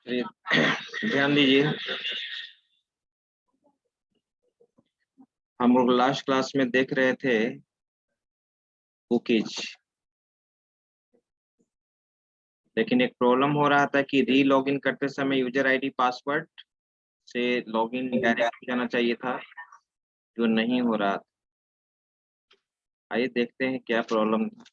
ध्यान दीजिए, हम लोग लास्ट क्लास में देख रहे थे कुकीज, लेकिन एक प्रॉब्लम हो रहा था कि री लॉगिन करते समय यूजर आईडी पासवर्ड से लॉगिन डायरेक्ट हो जाना चाहिए था, जो नहीं हो रहा था। आइए देखते हैं क्या प्रॉब्लम था।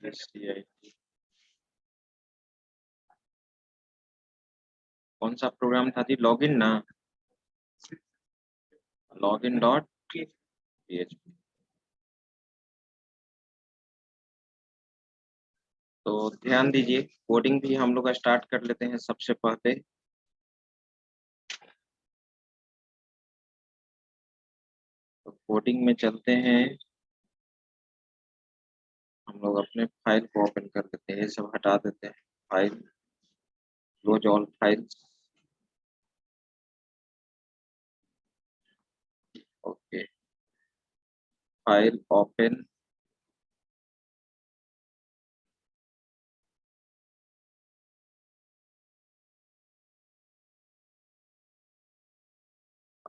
चलिए, कौन सा प्रोग्राम था जी? लॉगिन ना, लॉगिन डॉट php। तो ध्यान दीजिए, कोडिंग भी हम लोग स्टार्ट कर लेते हैं सबसे पहले। तो कोडिंग में चलते हैं, हम लोग अपने फाइल को ओपन कर देते हैं, ये सब हटा देते हैं। File, close all files, okay. File open,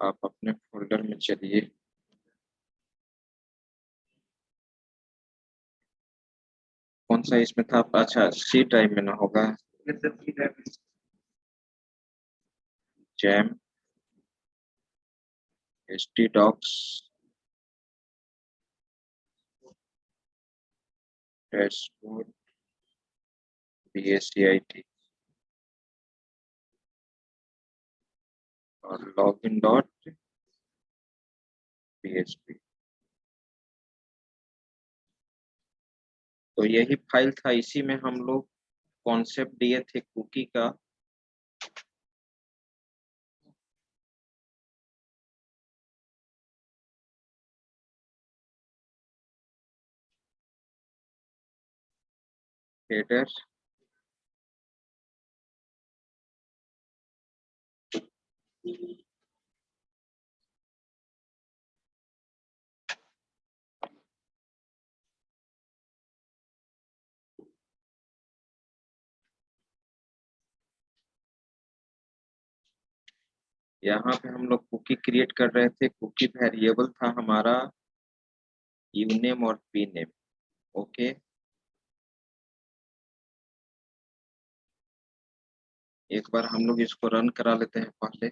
आप अपने फोल्डर में चलिए। कौन सा इसमें था? अच्छा, सी ड्राइव में ना होगा, जैम, ht डॉक्स, डैशबोर्ड, bacit और लॉगिन डॉट php। तो यही फाइल था, इसी में हम लोग कॉन्सेप्ट दिए थे कुकी का। हेडर, यहाँ पे हम लोग कुकी क्रिएट कर रहे थे। कुकी वेरिएबल था हमारा यूनेम और पी नेम, ओके। एक बार हम लोग इसको रन करा लेते हैं पहले।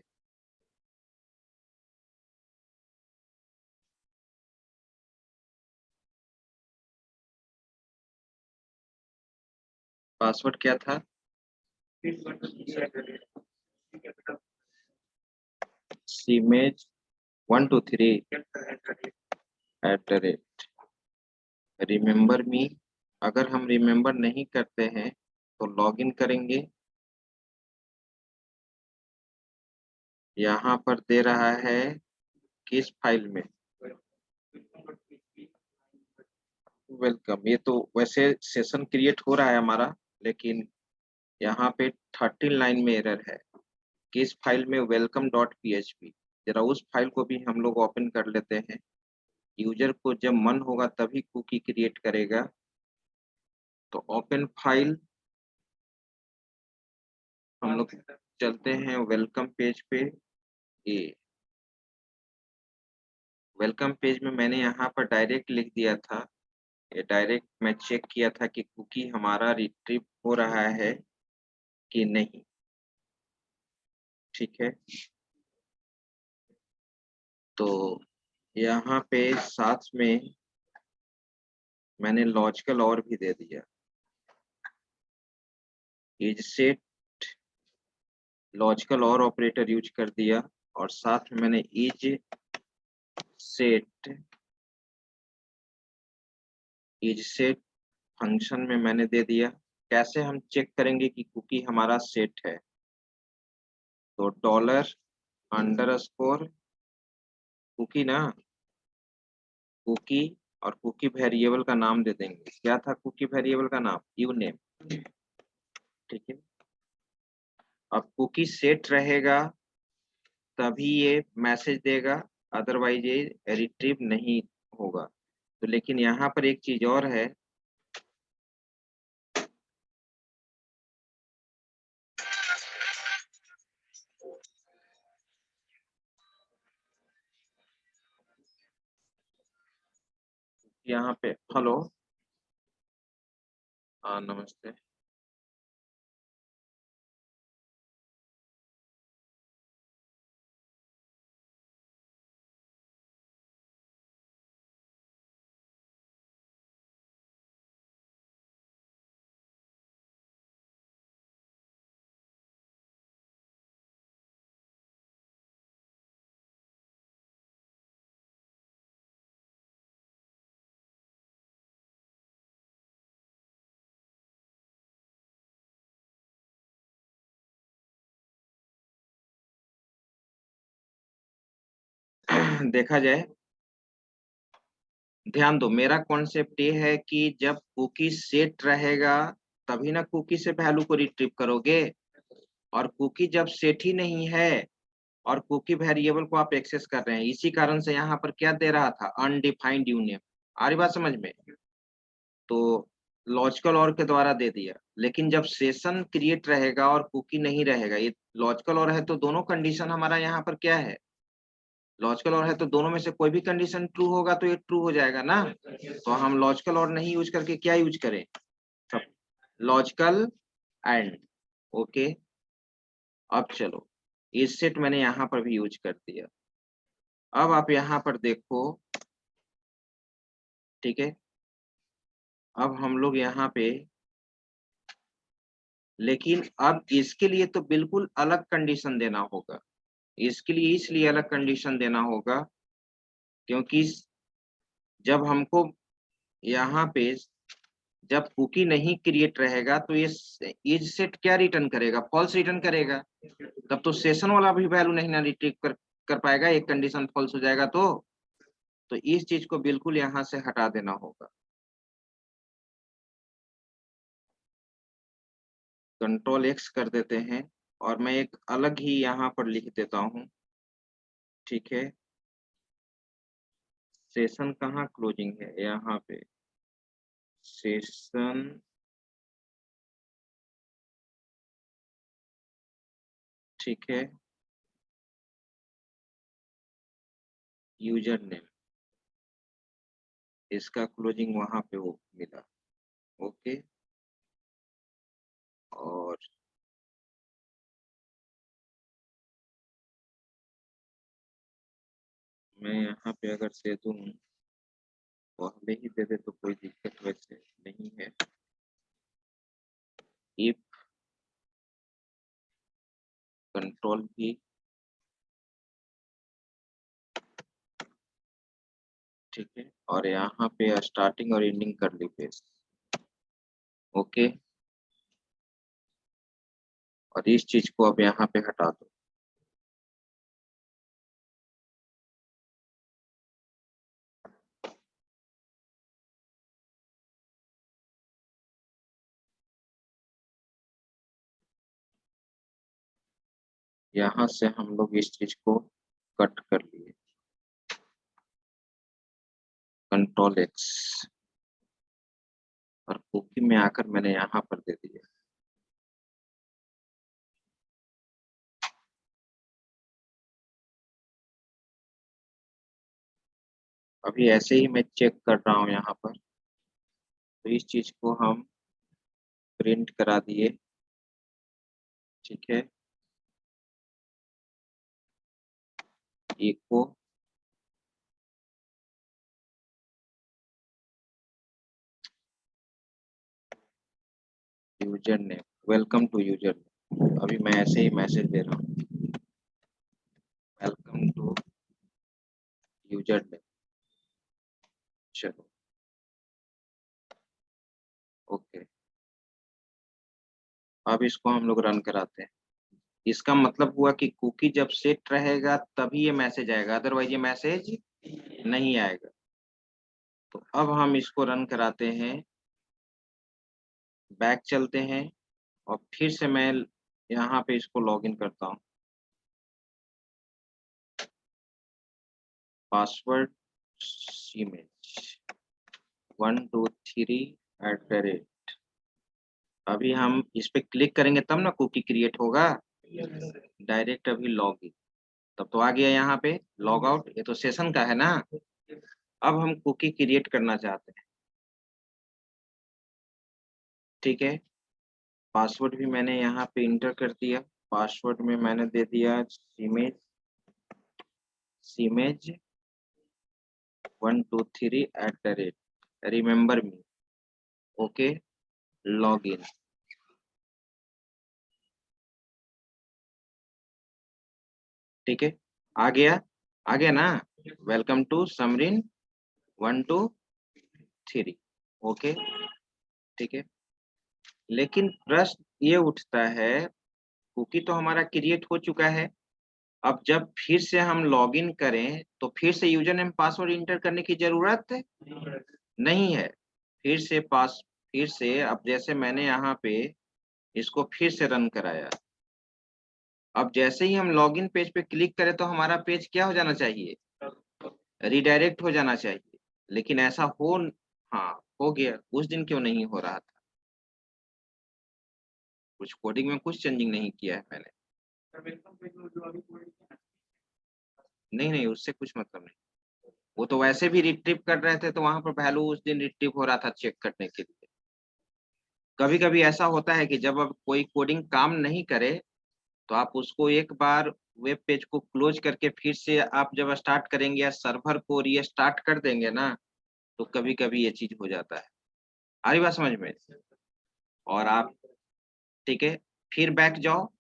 पासवर्ड क्या था? सीमेज 123@। रिमेम्बर मी, अगर हम रिमेम्बर नहीं करते हैं तो लॉगिन करेंगे। यहाँ पर दे रहा है किस फाइल में? वेलकम। ये तो वैसे सेशन क्रिएट हो रहा है हमारा, लेकिन यहाँ पे 13 लाइन में एरर है कि इस फाइल में वेलकम डॉट php, जरा उस फाइल को भी हम लोग ओपन कर लेते हैं। यूजर को जब मन होगा तभी कुकी क्रिएट करेगा। तो ओपन फाइल, हम लोग चलते हैं वेलकम पेज पे। ये वेलकम पेज में मैंने यहाँ पर डायरेक्ट लिख दिया था। ये डायरेक्ट मैं चेक किया था कि कुकी हमारा रिट्रीव हो रहा है कि नहीं। ठीक है, तो यहाँ पे साथ में मैंने लॉजिकल और भी दे दिया, इज सेट लॉजिकल और ऑपरेटर यूज कर दिया, और साथ में मैंने इज सेट फंक्शन में मैंने दे दिया। कैसे हम चेक करेंगे कि कुकी हमारा सेट है? तो $_ कुकी ना, कुकी, और कुकी वेरिएबल का नाम दे देंगे। क्या था कुकी वेरिएबल का नाम? यूनेम। ठीक है, अब कुकी सेट रहेगा तभी ये मैसेज देगा, अदरवाइज ये रिट्रीव नहीं होगा। तो लेकिन यहाँ पर एक चीज और है, यहाँ पे हेलो, हाँ नमस्ते। देखा जाए, ध्यान दो, मेरा कॉन्सेप्ट ये है कि जब कुकी सेट रहेगा तभी ना कुकी से वैल्यू को रिट्रीव करोगे। और कुकी जब सेट ही नहीं है और कुकी वेरिएबल को आप एक्सेस कर रहे हैं, इसी कारण से यहाँ पर क्या दे रहा था? Undefined union. आ रही बात समझ में? तो लॉजिकल और के द्वारा दे दिया, लेकिन जब सेशन क्रिएट रहेगा और कुकी नहीं रहेगा, ये लॉजिकल और है तो दोनों कंडीशन हमारा यहाँ पर क्या है? लॉजिकल और है तो दोनों में से कोई भी कंडीशन ट्रू होगा तो ये ट्रू हो जाएगा ना। तो हम लॉजिकल और नहीं यूज करके क्या यूज करें? सब लॉजिकल एंड। ओके, अब चलो, इस सेट मैंने यहाँ पर भी यूज कर दिया। अब आप यहाँ पर देखो, ठीक है, अब हम लोग यहाँ पे, लेकिन अब इसके लिए तो बिल्कुल अलग कंडीशन देना होगा। इसके लिए इसलिए अलग कंडीशन देना होगा क्योंकि जब हमको यहाँ पे जब कुकी नहीं क्रिएट रहेगा तो ये इज सेट क्या रिटर्न करेगा? फॉल्स रिटर्न करेगा। तब तो सेशन वाला भी वैल्यू नहीं ना रिट्रीव कर पाएगा, एक कंडीशन फॉल्स हो जाएगा। तो इस चीज को बिल्कुल यहाँ से हटा देना होगा। कंट्रोल एक्स कर देते हैं और मैं एक अलग ही यहाँ पर लिख देता हूँ। ठीक है, सेशन कहाँ क्लोजिंग है? यहाँ पे सेशन ठीक है, यूजर नेम, इसका क्लोजिंग वहां पे वो मिला। ओके, और मैं यहाँ पे अगर दे दूं, पहले ही दे दे तो कोई दिक्कत वैसे नहीं है। इफ कंट्रोल भी, ठीक है, और यहाँ पे स्टार्टिंग और एंडिंग कर ली पेस्ट। ओके, और इस चीज को अब यहाँ पे हटा दो। यहाँ से हम लोग इस चीज को कट कर लिए, कंट्रोल एक्स, और कुकी में आकर मैंने यहाँ पर दे दिया। अभी ऐसे ही मैं चेक कर रहा हूँ यहाँ पर, तो इस चीज को हम प्रिंट करा दिए। ठीक है, echo user name, welcome to user name. अभी मैं ऐसे ही मैसेज दे रहा हूँ, वेलकम टू यूजर नेम। चलो, ओके। अब इसको हम लोग रन कराते हैं। इसका मतलब हुआ कि कुकी जब सेट रहेगा तभी ये मैसेज आएगा, अदरवाइज ये मैसेज नहीं आएगा। तो अब हम इसको रन कराते हैं, बैक चलते हैं, और फिर से मैं यहाँ पे इसको लॉगिन करता हूँ। Password image 123@। अभी हम इस पे क्लिक करेंगे तब ना कुकी क्रिएट होगा। डायरेक्ट अभी लॉग इन, तब तो आ गया यहाँ पे लॉग आउट, ये तो सेशन का है ना। अब हम कुकी क्रिएट करना चाहते हैं। ठीक है, पासवर्ड भी मैंने यहाँ पे इंटर कर दिया। पासवर्ड में मैंने दे दिया सीमेज, सीमेज 123@, remember me. Okay, log in. ठीक है, आ गया, आ गया ना, वेलकम टू समरीन 123। ओके, ठीक है। लेकिन प्रश्न ये उठता है, कुकी तो हमारा क्रिएट हो चुका है। अब जब फिर से हम लॉगिन करें तो फिर से यूजर नेम पासवर्ड इंटर करने की जरूरत नहीं है। फिर से अब जैसे मैंने यहाँ पे इसको फिर से रन कराया, अब जैसे ही हम लॉगिन पेज पे क्लिक करें तो हमारा पेज क्या हो जाना चाहिए, रिडायरेक्ट हो जाना चाहिए। लेकिन ऐसा हो, हाँ, हो गया। उस दिन क्यों नहीं हो रहा था? कुछ कोडिंग में कुछ चेंजिंग नहीं किया है मैंने। नहीं नहीं, उससे कुछ मतलब नहीं। वो तो वैसे भी रिट्रीव कर रहे थे, तो वहां पर वैल्यू उस दिन रिट्रीव हो रहा था चेक करने के लिए। कभी कभी ऐसा होता है कि जब अब कोई कोडिंग काम नहीं करे, तो आप उसको एक बार वेब पेज को क्लोज करके फिर से आप जब स्टार्ट करेंगे या सर्वर को रीस्टार्ट कर देंगे ना, तो कभी कभी ये चीज हो जाता है। आ रही बात समझ में? और आप, ठीक है, फिर बैक जाओ।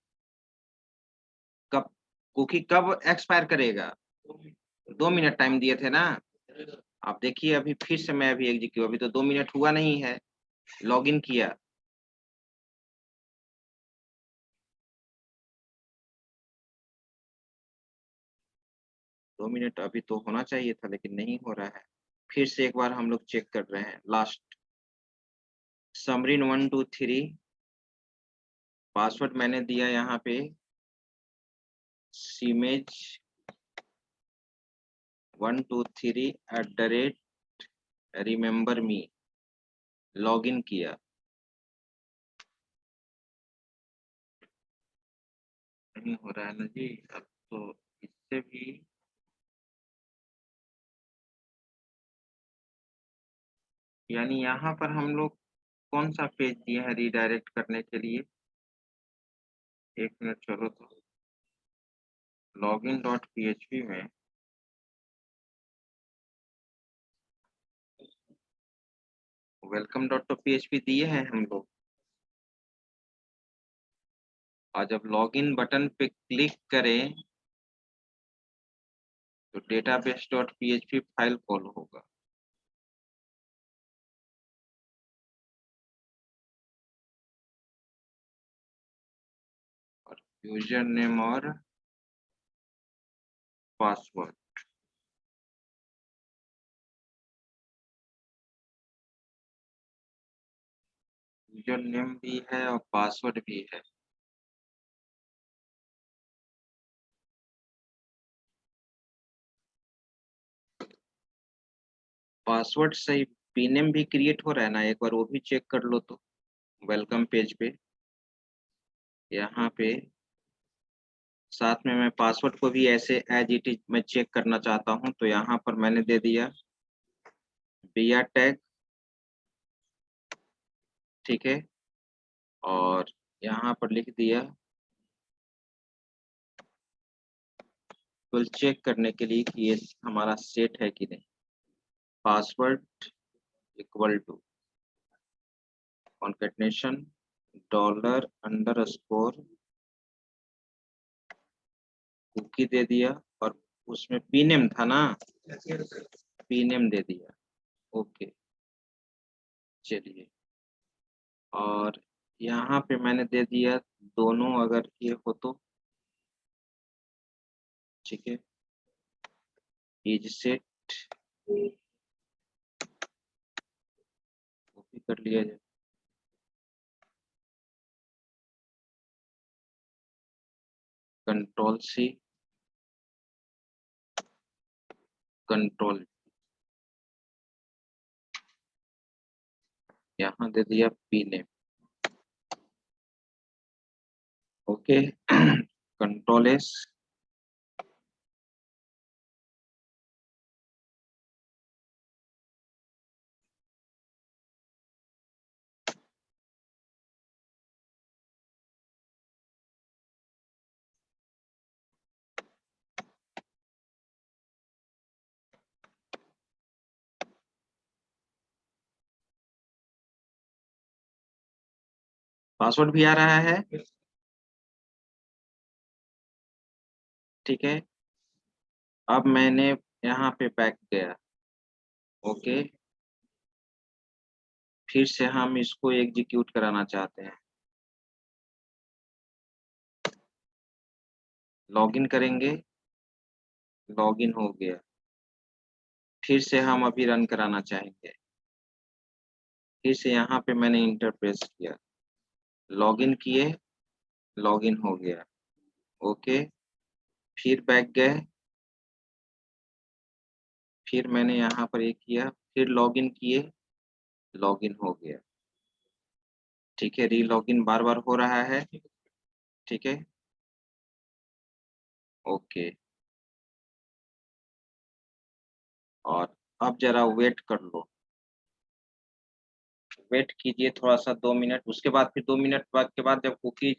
कब कुकी कब एक्सपायर करेगा? 2 मिनट टाइम दिए थे ना। आप देखिए, अभी फिर से मैं अभी एग्जीक्यूट, अभी तो 2 मिनट हुआ नहीं है, लॉगिन किया। 2 मिनट अभी तो होना चाहिए था, लेकिन नहीं हो रहा है। फिर से एक बार हम लोग चेक कर रहे हैं, लास्ट समरीन 123। पासवर्ड मैंने दिया यहाँ पे सीमेज 123@, रिमेम्बर मी, लॉग इन किया। नहीं हो रहा है ना जी। अब तो इससे भी, यानी यहाँ पर हम लोग कौन सा पेज दिए हैं रिडायरेक्ट करने के लिए? एक मिनट, चलो तो लॉगिन डॉट पीएचपी में वेलकम डॉट तो पीएचपी दिए हैं हम लोग। और जब लॉगिन बटन पे क्लिक करें तो database dot PHP file call होगा। और यूजर नेम और पासवर्ड, यूजर नेम भी है और पासवर्ड भी है। पासवर्ड सही, पीनेम भी क्रिएट हो रहा है ना, एक बार वो भी चेक कर लो तो। वेलकम पेज पे यहाँ पे साथ में मैं पासवर्ड को भी ऐसे एज इट इज मैं चेक करना चाहता हूँ, तो यहाँ पर मैंने दे दिया बिया टैग, ठीक है। और यहाँ पर लिख दिया फुल चेक करने के लिए कि ये हमारा सेट है कि नहीं। Password equal to concatenation $_ cookie दे दिया, और उसमें पीनेम था ना, पीनेम दे दिया। ओके, चलिए। और यहाँ पे मैंने दे दिया दोनों, अगर ये हो तो ठीक है। इज सेट कॉपी कर लिया जाए, कंट्रोल सी, कंट्रोल, यहाँ दे दिया पीनेम। ओके कंट्रोल एस, पासवर्ड भी आ रहा है, ठीक है। अब मैंने यहाँ पे बैक गया, ओके। फिर से हम इसको एग्जीक्यूट कराना चाहते हैं, लॉगिन करेंगे, लॉगिन हो गया। फिर से हम अभी रन कराना चाहेंगे, फिर से यहाँ पे मैंने इंटर प्रेस किया, लॉगिन किए, लॉगिन हो गया, ओके। फिर बैक गए, फिर मैंने यहाँ पर एक किया, फिर लॉगिन किए, लॉगिन हो गया, ठीक है। री लॉगिन बार बार हो रहा है, ठीक है, ओके। और अब जरा वेट कर लो, वेट कीजिए थोड़ा सा 2 मिनट, उसके बाद फिर 2 मिनट बाद के बाद जब कुकी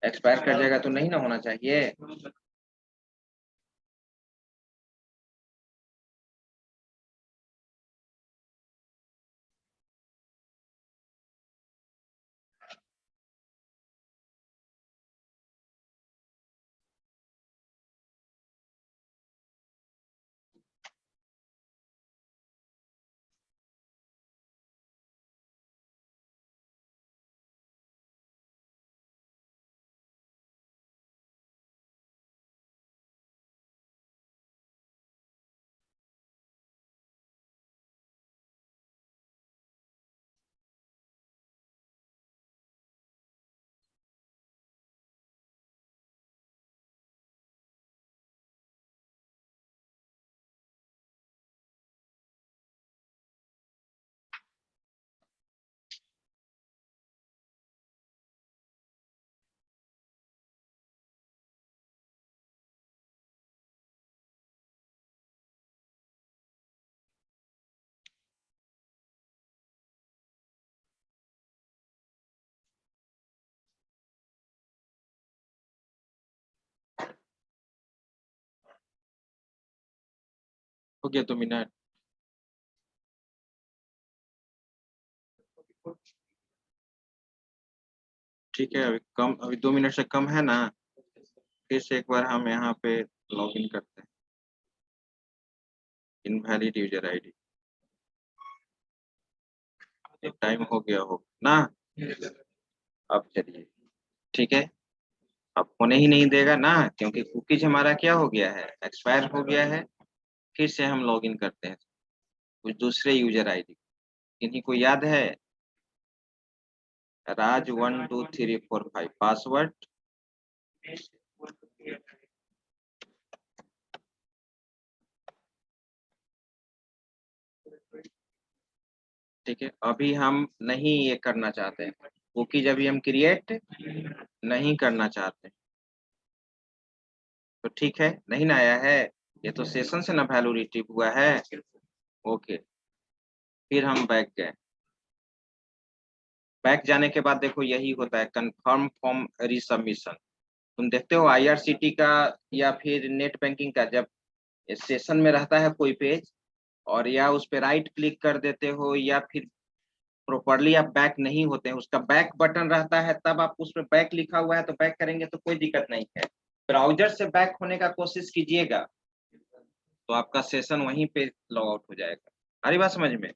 एक्सपायर कर जाएगा तो नहीं ना होना चाहिए। हो गया 2 मिनट, ठीक है। अभी 2 मिनट से कम है ना, फिर से एक बार हम यहाँ पे लॉगिन करते हैं, इनवैलिड यूजर आईडी, टाइम हो गया हो ना। अब चलिए, ठीक है। अब होने ही नहीं देगा ना, क्योंकि कुकीज हमारा क्या हो गया है, एक्सपायर हो गया है। फिर से हम लॉगिन करते हैं कुछ दूसरे यूजर आईडी, किन्हीं को याद है, राज 1 2 3 4 5 पासवर्ड, ठीक है, अभी हम नहीं ये करना चाहते हैं, कुकीज अभी हम क्रिएट नहीं करना चाहते, तो ठीक है, नहीं ना आया है, ये तो सेशन से ना वैल्यू रिट्रीव हुआ है। ओके, फिर हम बैक गए, बैक जाने के बाद देखो यही होता है कंफर्म फॉर्म रिसबमिशन। तुम देखते हो आईआरसीटी का या फिर नेट बैंकिंग का, जब सेशन में रहता है कोई पेज और या उस पे राइट क्लिक कर देते हो या फिर प्रॉपरली आप बैक नहीं होते हैं, उसका बैक बटन रहता है, तब आप उस पर बैक लिखा हुआ है तो बैक करेंगे तो कोई दिक्कत नहीं है। ब्राउजर से बैक होने का कोशिश कीजिएगा तो आपका सेशन वहीं पे लॉग आउट हो जाएगा। आ रही बात समझ में?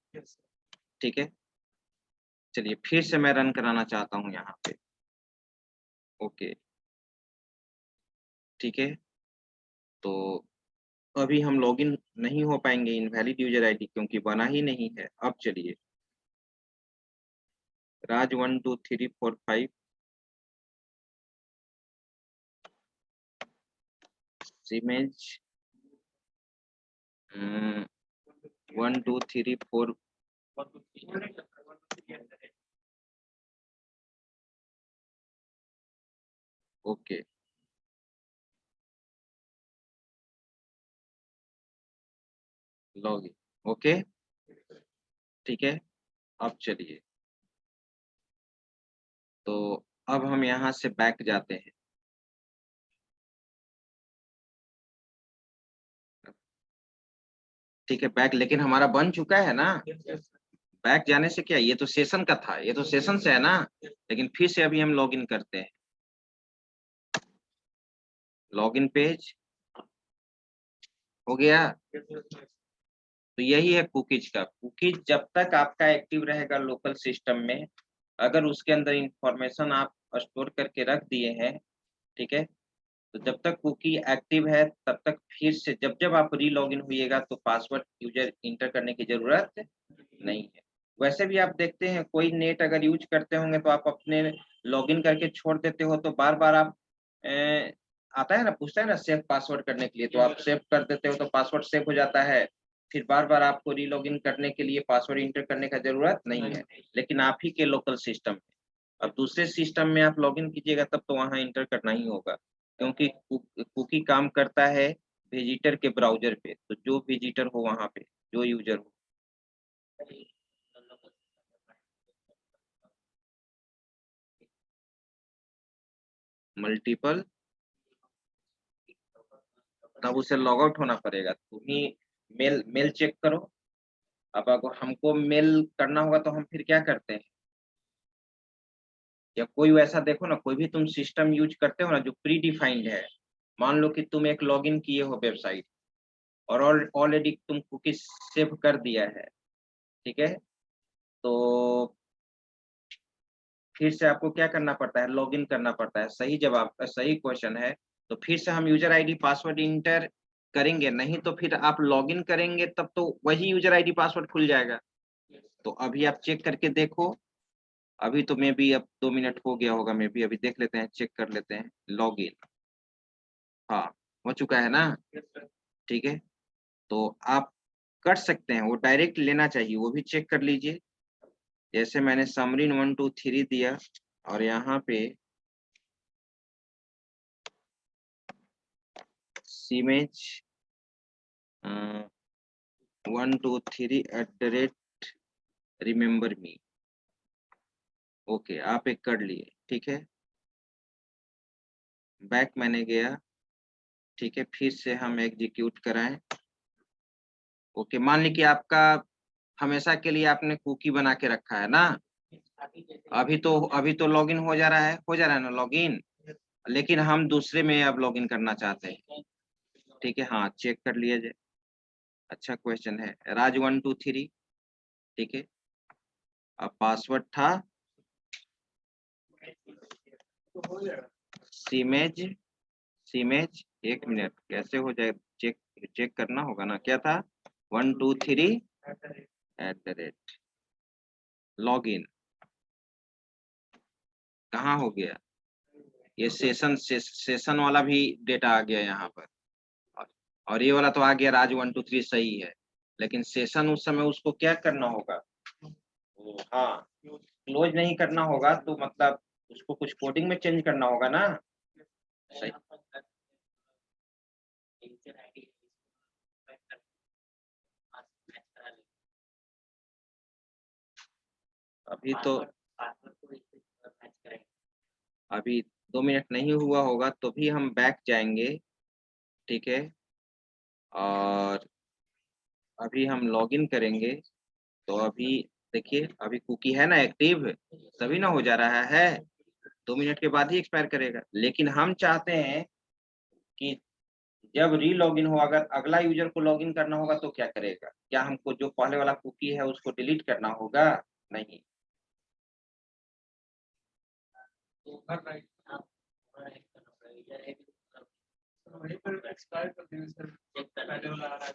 ठीक है, चलिए फिर से मैं रन कराना चाहता हूँ यहाँ पे। ओके, ठीक है, तो अभी हम लॉगिन नहीं हो पाएंगे, इनवैलिड यूजर आईडी क्योंकि बना ही नहीं है। अब चलिए राज 1 2 3 4 5 इमेज 1 2 3 4। Okay, login. ओके, ठीक है, अब चलिए, तो अब हम यहाँ से बैक जाते हैं। ठीक है, बैक लेकिन हमारा बन चुका है ना। बैक जाने से क्या, ये तो सेशन का था, ये तो सेशन से है ना, लेकिन फिर से अभी हम लॉगिन करते हैं। लॉगिन पेज हो गया। तो यही है कुकीज का। कुकीज जब तक आपका एक्टिव रहेगा लोकल सिस्टम में, अगर उसके अंदर इंफॉर्मेशन आप स्टोर करके रख दिए हैं, ठीक है, तो जब तक कुकी एक्टिव है तब तक फिर से जब जब आप री लॉगिन होइएगा तो पासवर्ड यूजर इंटर करने की जरूरत नहीं है। वैसे भी आप देखते हैं कोई नेट अगर यूज करते होंगे तो आप अपने लॉगिन करके छोड़ देते हो तो बार बार आप आता है ना, पूछता है ना सेव पासवर्ड करने के लिए, तो आप सेव कर देते हो तो पासवर्ड सेव हो जाता है, फिर बार बार आपको री लॉगिन करने के लिए पासवर्ड इंटर करने का जरूरत नहीं है। लेकिन आप ही के लोकल सिस्टम में, अब दूसरे सिस्टम में आप लॉगिन कीजिएगा तब तो वहाँ इंटर करना ही होगा, क्योंकि कुकी काम करता है विजिटर के ब्राउज़र पे, तो जो विजिटर हो वहाँ पे, जो यूज़र हो। मल्टीपल, तब उसे लॉग आउट होना पड़ेगा। तुम ही मेल मेल चेक करो। अब अगर हमको मेल करना होगा तो हम फिर क्या करते हैं, या कोई वैसा देखो ना, कोई भी तुम सिस्टम यूज़ करते हो ना जो प्री डिफाइंड है। मान लो कि तुम एक लॉगिन किए हो वेबसाइट और ऑलरेडी तुम कुकी सेव कर दिया है, ठीक है? तो फिर से आपको क्या करना पड़ता है, लॉगिन करना पड़ता है। सही जवाब, सही क्वेश्चन है। तो फिर से हम यूज़र आईडी पासवर्ड इंटर करेंगे, नहीं तो फिर आप लॉगिन करेंगे तब तो वही यूज़र आईडी पासवर्ड खुल जाएगा। तो अभी आप चेक करके देखो, अभी तो मे बी अब 2 मिनट हो गया होगा, मे बी अभी देख लेते हैं, चेक कर लेते हैं। लॉगिन, हाँ, हो चुका है ना? ठीक है, तो आप कर सकते हैं, वो डायरेक्ट लेना चाहिए, वो भी चेक कर लीजिए। जैसे मैंने समरीन 1 2 3 दिया और यहाँ पे सीमेज 1 2 3 @remember me। ओके, आप एक कर लिए, ठीक है, बैक मैंने गया, ठीक है, फिर से हम एग्जीक्यूट कराएं। ओके, मान ली कि आपका हमेशा के लिए आपने कुकी बना के रखा है ना, अभी तो लॉगिन हो जा रहा है, हो जा रहा है ना लॉगिन, लेकिन हम दूसरे में अब लॉगिन करना चाहते हैं। ठीक है, हाँ, चेक कर लिया जाए। अच्छा क्वेश्चन है, राज 1 2 3, ठीक है, अब पासवर्ड था सीमेज, सीमेज, 1 मिनट, कैसे हो जाए, चेक चेक करना होगा ना, क्या था, 1 2 3 लॉगिन, कहाँ हो गया, ये सेशन वाला भी डेटा आ गया यहाँ पर, और और ये वाला तो आ गया राज 1 2 3 सही है। लेकिन सेशन उस समय उसको क्या करना होगा? हाँ, क्लोज नहीं करना होगा, तो मतलब उसको कुछ कोडिंग में चेंज करना होगा ना। सही। अभी तो अभी 2 मिनट नहीं हुआ होगा, तो भी हम बैक जाएंगे। ठीक है। और अभी हम लॉगिन करेंगे। तो अभी देखिए, अभी कुकी है ना एक्टिव, तभी ना हो जा रहा है। 2 मिनट के बाद ही एक्सपायर करेगा, लेकिन हम चाहते हैं कि जब री-लॉगिन हो, अगर अगला यूज़र को लॉगिन करना होगा तो क्या करेगा? क्या हमको जो पहले वाला कुकी है उसको डिलीट करना होगा? नहीं। वहीं पर एक्सपायर कर देंगे सर, पहले वाला आ रहा है,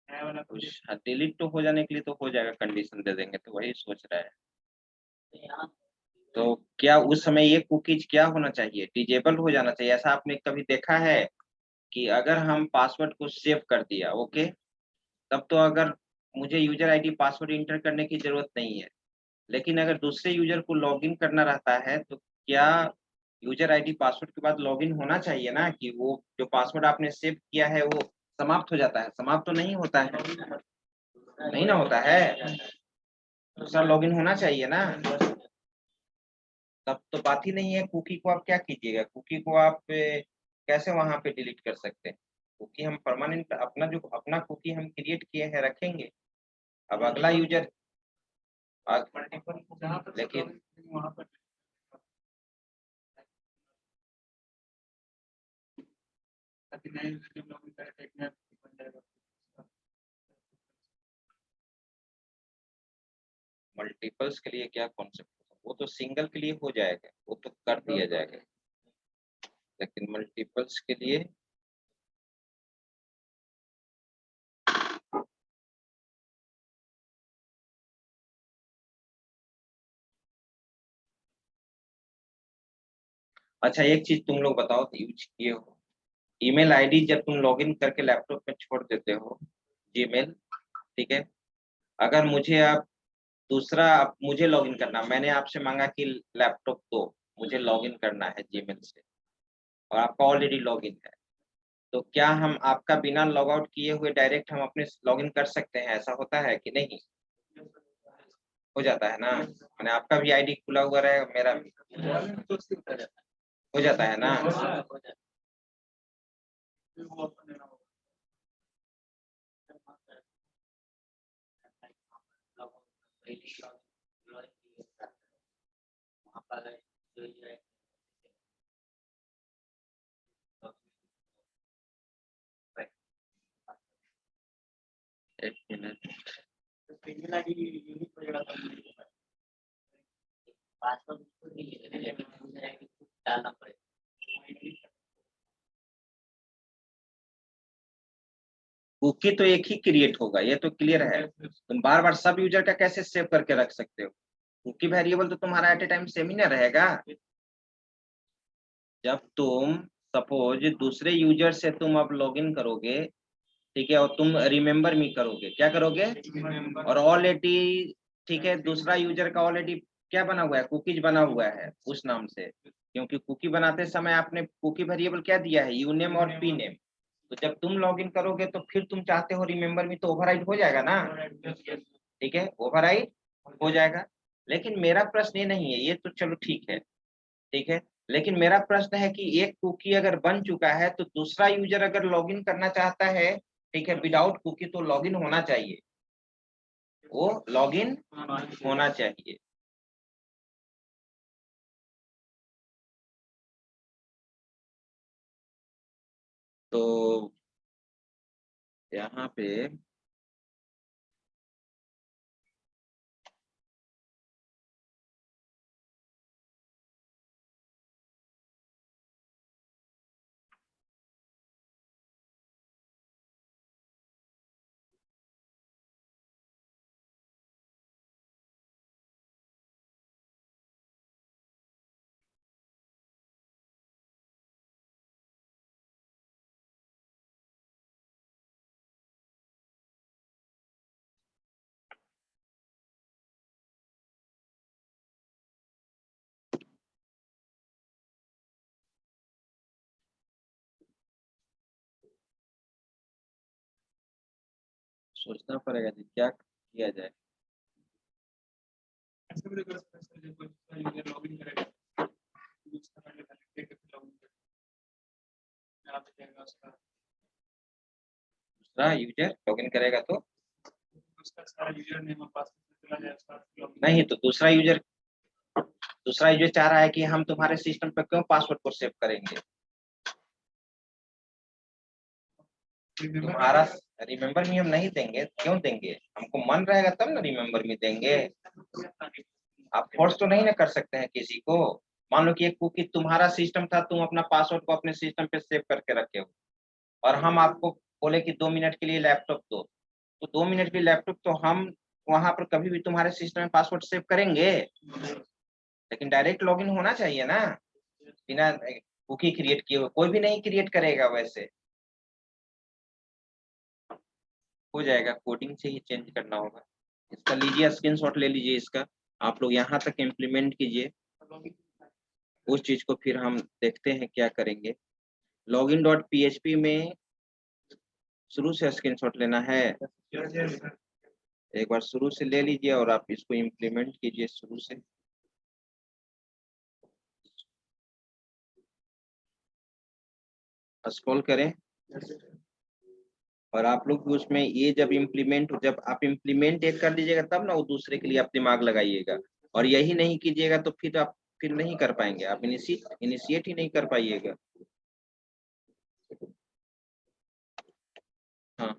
नया वाला कुछ डिलीट तो हो जाने के लिए तो हो जाएगा, कंडीशन दे देंगे, तो वही सोच रहा है। तो क्या उस समय ये कुकीज़ क्या होना चाहिए? डिजेबल हो जाना चाहिए। ऐसा आपने कभी देखा है कि अगर हम पासवर्ड को सेव कर दिया, ओके, तब तो अगर मुझे यूज़र आईडी पासवर्ड एंटर करने की ज़रूरत नहीं है। लेकिन अगर दूसरे यूज़र को लॉगिन करना रहता है, तो क्या यूज़र आईडी पासवर्ड के बाद लॉगिन होना चाहिए ना, कि वो जो पासवर्ड आपने सेव किया है वो समाप्त हो जाता है, समाप्त तो नहीं होता है। नहीं ना होता है, दूसरा लॉगिन होना चाहिए ना। तब तो बात ही नहीं है, कुकी को आप क्या कीजिएगा? कुकी को आप कैसे वहाँ पे डिलीट कर सकते हैं? कुकी हम परमानेंट अपना जो अपना कुकी हम क्रिएट किए हैं रखेंगे। अब अगला यूज़र मल्टीपल जहाँ पर लेकिन वहाँ पर ताकि नए यूजर जब लॉगिन करें तो एक नया बन जाएगा। मल्टीपल्स के लिए क्या कॉन्सेप्ट होगा? वो तो सिंगल के लिए हो जाएगा, वो तो कर दिया जाएगा। लेकिन मल्टीपल्स के लिए अच्छा, एक चीज़ तुम लोग बताओ, तो यूज़ किए हो? ईमेल आईडी जब तुम लॉगिन करके लैपटॉप में छोड़ देते हो, जीमेल, ठीक है? अगर मुझे लॉगिन करना, मैंने आपसे माँगा कि लैपटॉप दो, मुझे लॉगिन करना है जीमेल से, और आपका ऑलरेडी लॉगिन है। तो क्या हम आपका बिना लॉग आउट किए हुए डायरेक्ट हम अपने स लॉगिन कर सकते हैं, ऐसा होता है कि नहीं? हो जाता है ना? माने आपका भी आईडी खुला हुआ रहेगा, मेरा भी। हो जाता है ना? वो अपन लेना होगा। एक मिनट। तो ईमेल आईडी यूनिक वगैरह डालना पड़ेगा। कुकी तो एक ही क्रिएट होगा, ये तो क्लियर है। तुम बार-बार सब यूज़र का कैसे सेव करके रख सकते हो? कुकी वेरिएबल तो तुम्हारा एट अ टाइम सेम ही ना रहेगा। जब तुम सपोज़ दूसरे यूज़र से तुम अब लॉगिन करोगे, ठीक है, और तुम रिमेंबर मी करोगे, क्या करोगे? और ऑलरेडी, ठीक है, दूसरा यूज़र का ऑलरेडी क्या बना हुआ है? कुकीज़ बना हुआ है उस नाम से। क्योंकि कुकी बनाते समय आपने कुकी वेरिएबल क्या दिया है? यूनेम और पीनेम। तो जब तुम लॉगिन करोगे तो फिर तुम चाहते हो रिमेंबर मी, तो ओवरराइड हो जाएगा ना? ठीक है, ओवरराइड हो जाएगा। लेकिन मेरा प्रश्न ये नहीं है, ये तो चलो ठीक है, ठीक है। लेकिन मेरा प्रश्न है कि एक कुकी अगर बन चुका है, तो दूसरा यूज़र अगर लॉगिन करना चाहता है, ठीक है, विदाउट कुकी, तो लॉगिन होना चाहिए। वो लॉगिन होना चाहिए। तो यहाँ पे सोचना पड़ेगा जी क्या किया जाए। ऐसे भी तो कर सकते हैं सर, जब कोई दूसरा यूजर लॉगिन करेगा तो उसका पहले वैलिडेट करके लॉगिन करेगा, यहाँ पे जाएगा उसका दूसरा यूजर लॉगिन करेगा तो उसका सारा यूजर नेम और पासवर्ड चला जाए, उसका लॉगिन नहीं, तो दूसरा यूजर चाह रहा है कि हम तुम्हारे सिस्टम पे क्यों पासवर्ड को सेव करेंगे। तुम्हारा रिमेम्बर मी हम नहीं देंगे, क्यों देंगे, हमको मन रहेगा तब ना रिमेम्बर मी देंगे। आप फोर्स तो नहीं ना कर सकते हैं किसी को। मान लो कि एक कुकी तुम्हारा सिस्टम था, तुम अपना पासवर्ड को अपने सिस्टम पे सेव करके रखे हो और हम आपको बोले कि 2 मिनट के लिए लैपटॉप दो, तो 2 मिनट के लिए लैपटॉप तो हम वहां पर कभी भी तुम्हारे सिस्टम में पासवर्ड सेव करेंगे, लेकिन डायरेक्ट लॉगिन होना चाहिए ना, बिना कुकी क्रिएट किए हुए कोई भी नहीं क्रिएट करेगा। वैसे हो जाएगा, कोडिंग से ही चेंज करना होगा। इसका लीजिए स्क्रीनशॉट ले लीजिए इसका, आप लोग यहाँ तक इम्प्लीमेंट कीजिए, उस चीज को फिर हम देखते हैं क्या करेंगे। लॉगिन डॉट पीएचपी में शुरू से स्क्रीनशॉट लेना है, एक बार शुरू से ले लीजिए और आप इसको इम्प्लीमेंट कीजिए शुरू से। स्क्रॉल करें और आप लोग भी उसमें ये जब आप इम्प्लीमेंट एक कर लीजिएगा तब ना वो दूसरे के लिए आप दिमाग लगाइएगा, और यही नहीं कीजिएगा तो फिर आप फिर नहीं कर पाएंगे, आप इनिशिएट ही नहीं कर पाइएगा। हाँ,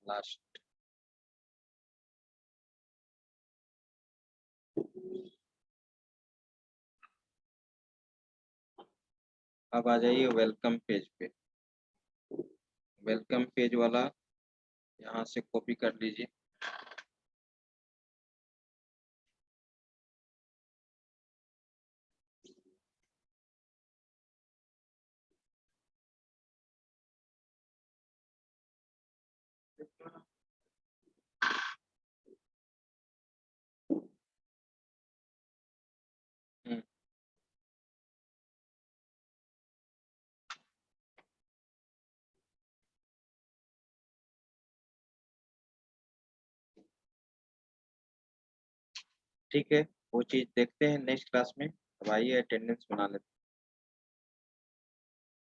लास्ट अब आ जाइए वेलकम पेज पे। वेलकम पेज वाला यहाँ से कॉपी कर लीजिए। हम्म, ठीक है, वो चीज देखते हैं नेक्स्ट क्लास में। अब आइए अटेंडेंस बना लेते हैं।